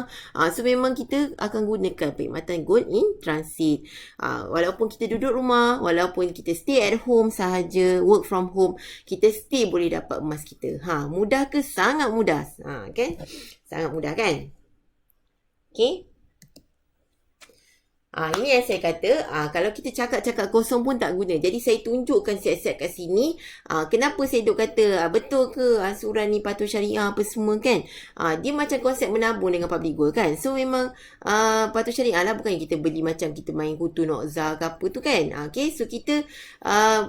so memang kita akan gunakan perkhidmatan Gold in Transit. Walaupun kita duduk rumah, walaupun kita stay at home sahaja, work from home, kita still boleh dapat emas kita. Mudah ke? Sangat mudah. Kan? Sangat mudah kan? Okay. Ini yang saya kata, kalau kita cakap-cakap kosong pun tak guna. Jadi saya tunjukkan siap-siap kat sini. Kenapa saya duk kata, betul ke ansuran ni patuh syariah apa semua kan? Dia macam konsep menabung dengan public gold kan. So memang patuh syariah lah, bukan kita beli macam kita main kutu nokza ke apa tu kan. Okay, so kita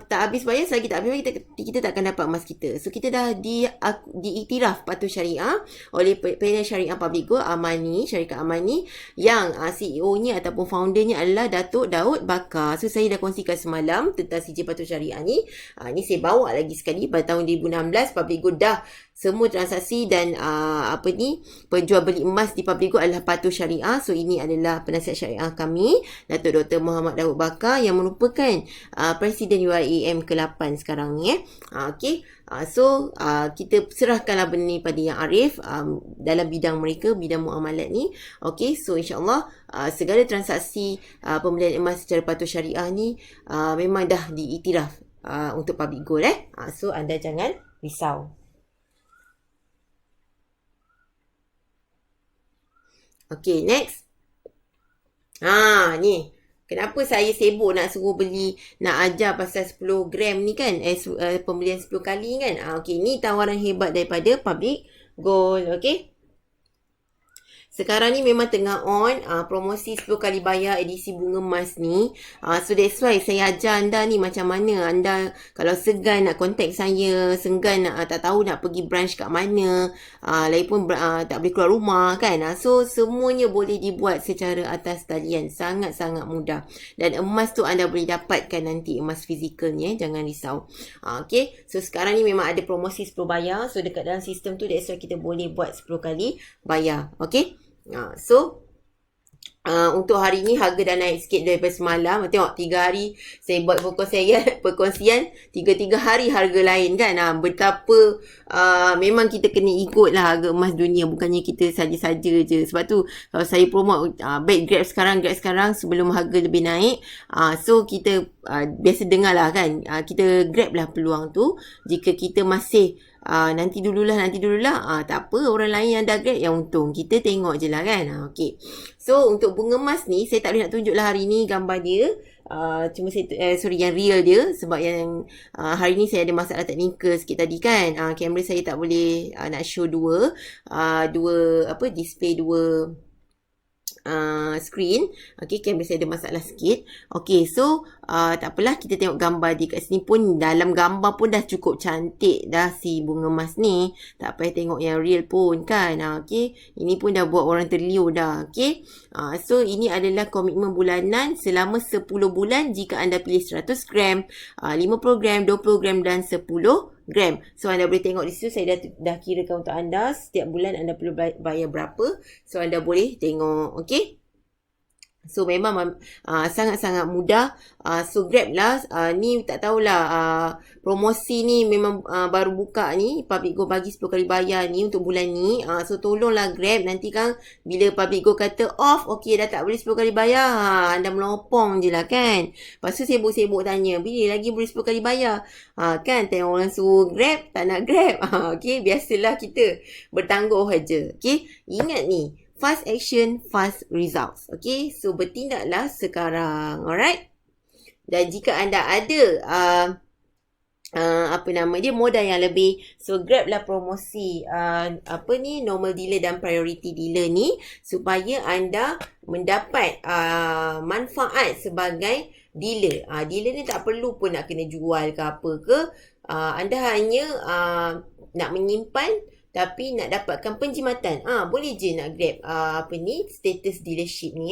tak habis bayar, selagi tak habis bayar kita tak akan dapat emas kita. So kita dah diiktiraf patuh syariah oleh panel syariah public gold Amani, syarikat Amani, yang CEO-nya ataupun foundernya adalah Datuk Daud Bakar. So saya dah kongsikan semalam tentang CJ Patuh Syariah ni. Ni saya bawa lagi sekali. Pada tahun 2016 Public Gold dah semua transaksi dan penjual beli emas di Public Gold adalah Patuh Syariah. So ini adalah penasihat syariah kami, Datuk Dr. Muhammad Daud Bakar, yang merupakan Presiden UIAM ke-8 sekarang ni. Okay. So kita serahkanlah benda ni pada Yang Arif dalam bidang mereka, bidang muamalat ni. Okay, so insyaAllah segala transaksi pembelian emas secara patuh syariah ni memang dah diiktiraf untuk public gold. So anda jangan risau. Okay, next. Ni kenapa saya sibuk nak suruh beli, nak ajar pasal 10 gram ni kan, pembelian 10 kali kan. Okay, ni tawaran hebat daripada Public Gold. Okay, sekarang ni memang tengah on promosi 10 kali bayar edisi bunga emas ni. So that's why saya ajar anda ni macam mana anda kalau segan nak contact saya, segan nak tak tahu nak pergi branch kat mana, lagipun tak boleh keluar rumah kan. So semuanya boleh dibuat secara atas talian, sangat-sangat mudah. Dan emas tu anda boleh dapatkan nanti, emas fizikalnya, jangan risau. Okay, so sekarang ni memang ada promosi 10 bayar. So dekat dalam sistem tu that's why kita boleh buat 10 kali bayar. Okay, so untuk hari ni harga dah naik sikit daripada semalam. Tengok 3 hari saya buat perkongsian 3 hari harga lain kan. Betapa memang kita kena ikut lah harga emas dunia, bukannya kita saja-saja je. Sebab tu kalau saya promote baik grab sekarang sebelum harga lebih naik, so kita biasa dengar lah kan, kita grab lah peluang tu. Jika kita masih nanti dululah tak apa, orang lain yang dah grab yang untung, kita tengok je lah kan. Okay, so untuk bunga emas ni saya tak boleh nak tunjuk lah hari ni gambar dia, cuma saya yang real dia, sebab yang hari ni saya ada masalah teknikal sikit tadi kan. Kamera saya tak boleh nak show dua display dua screen. Okay, kamera saya ada masalah sikit. Okay, so tak apalah, kita tengok gambar di kat sini pun, dalam gambar pun dah cukup cantik dah si bunga emas ni. Tak payah tengok yang real pun kan. Okay, ini pun dah buat orang terliur dah. Okay, so ini adalah komitmen bulanan selama 10 bulan jika anda pilih 100 gram, 50 gram, 20 gram dan 10 gram. So anda boleh tengok di situ, saya dah kirakan untuk anda setiap bulan anda perlu bayar berapa. So anda boleh tengok. Okay, so memang sangat-sangat mudah. So grab lah, ni tak tahulah, promosi ni memang baru buka ni, Public Go bagi 10 kali bayar ni untuk bulan ni. So tolonglah grab, nanti kan bila Public Go kata off, okay dah tak boleh 10 kali bayar, anda melopong je lah kan. Lepas tu sibuk-sibuk tanya, bila lagi boleh 10 kali bayar, kan tengok orang suruh grab, tak nak grab. Okay, biasalah kita bertangguh aja. Okay, ingat ni, fast action, fast results. Okay, so bertindaklah sekarang. Alright. Dan jika anda ada modal yang lebih, so grab lah promosi normal dealer dan priority dealer ni, supaya anda mendapat manfaat sebagai dealer. Dealer ni tak perlu pun nak kena jual ke apa ke. Anda hanya nak menyimpan tapi nak dapatkan penjimatan. Boleh je nak grab status dealership ni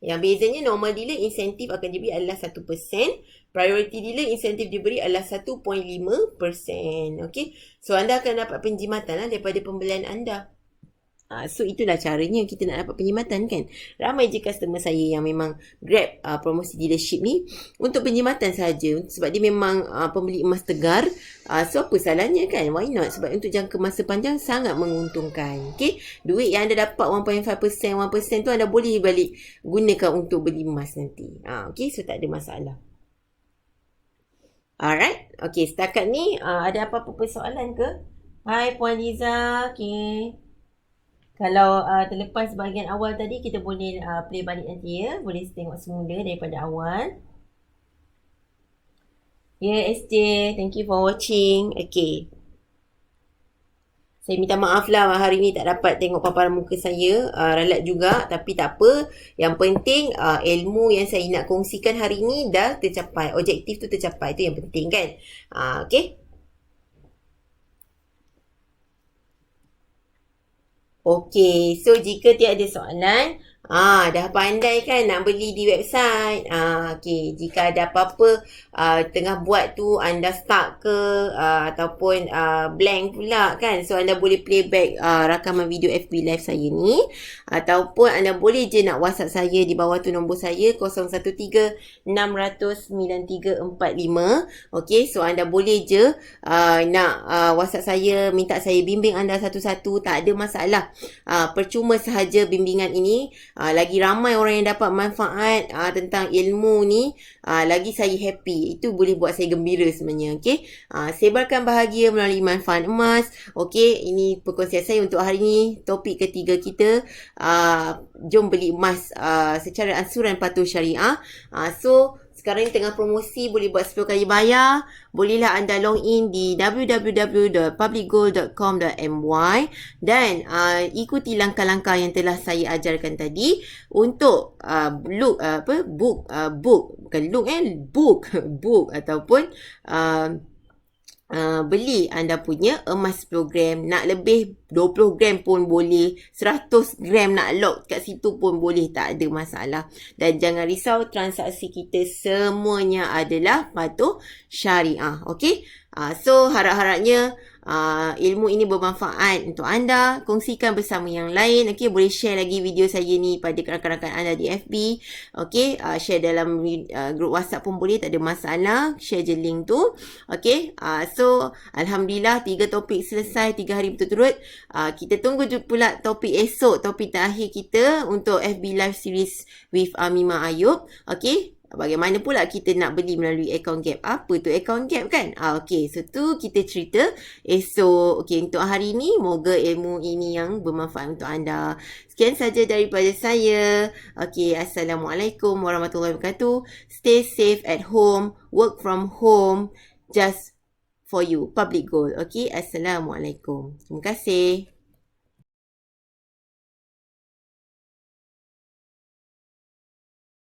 Yang bezanya normal dealer insentif akan diberi adalah 1%. Priority dealer insentif diberi adalah 1.5%. Okay. So anda akan dapat penjimatan daripada pembelian anda. So itulah caranya kita nak dapat penjimatan kan. Ramai je customer saya yang memang grab promosi dealership ni untuk penjimatan saja, sebab dia memang pembeli emas tegar. So apa salahnya kan? Why not? Sebab untuk jangka masa panjang sangat menguntungkan. Okay, duit yang anda dapat 1.5%, 1% tu anda boleh balik gunakan untuk beli emas nanti. Okay, so tak ada masalah. Alright, okay, setakat ni ada apa-apa persoalan ke? Hai Puan Liza. Okay, kalau terlepas bahagian awal tadi, kita boleh play balik nanti Boleh tengok semula daripada awal. SJ, thank you for watching. Okay, saya minta maaf lah hari ni tak dapat tengok paparan muka saya. Ralat juga, tapi tak apa. Yang penting ilmu yang saya nak kongsikan hari ni dah tercapai. Objektif tu tercapai, tu yang penting kan. Okay. Okey, so jika tiada soalan, dah pandai kan nak beli di website. Okey, jika ada apa-apa tengah buat tu anda stuck ke ataupun blank pula kan, so anda boleh playback rakaman video FB live saya ni, ataupun anda boleh je nak WhatsApp saya di bawah tu nombor saya 013-600-9345. Okey, so anda boleh je nak WhatsApp saya, minta saya bimbing anda satu-satu, tak ada masalah. Percuma sahaja bimbingan ini. Lagi ramai orang yang dapat manfaat tentang ilmu ni, lagi saya happy. Itu boleh buat saya gembira sebenarnya. Okay, sebarkan bahagia melalui manfaat emas. Okay, ini perkongsian saya untuk hari ni. Topik ketiga kita, jom beli emas secara ansuran patuh syariah. So sekarang ni tengah promosi, boleh buat 10 kali bayar. Bolehlah anda log in di www.publicgold.com.my dan ikuti langkah-langkah yang telah saya ajarkan tadi untuk book ataupun beli anda punya emas 10 gram. Nak lebih 20 gram pun boleh, 100 gram nak lock kat situ pun boleh, tak ada masalah. Dan jangan risau, transaksi kita semuanya adalah patuh syariah. Okay, so harap-harapnya ilmu ini bermanfaat untuk anda. Kongsikan bersama yang lain. Okay, boleh share lagi video saya ni pada rakan-rakan anda di FB. Okay, share dalam grup WhatsApp pun boleh, tak ada masalah. Share je link tu. Okay, so Alhamdulillah 3 topik selesai 3 hari berturut-turut. Kita tunggu pula topik esok, topik terakhir kita untuk FB live series with Mima Ayub. Okay, bagaimana pula kita nak beli melalui account gap? Apa tu account gap kan? Okay, so tu kita cerita esok. Okay, untuk hari ni moga ilmu ini yang bermanfaat untuk anda. Sekian saja daripada saya. Okay, Assalamualaikum warahmatullahi wabarakatuh. Stay safe at home. Work from home. Just for you. Public Gold. Okay, Assalamualaikum. Terima kasih.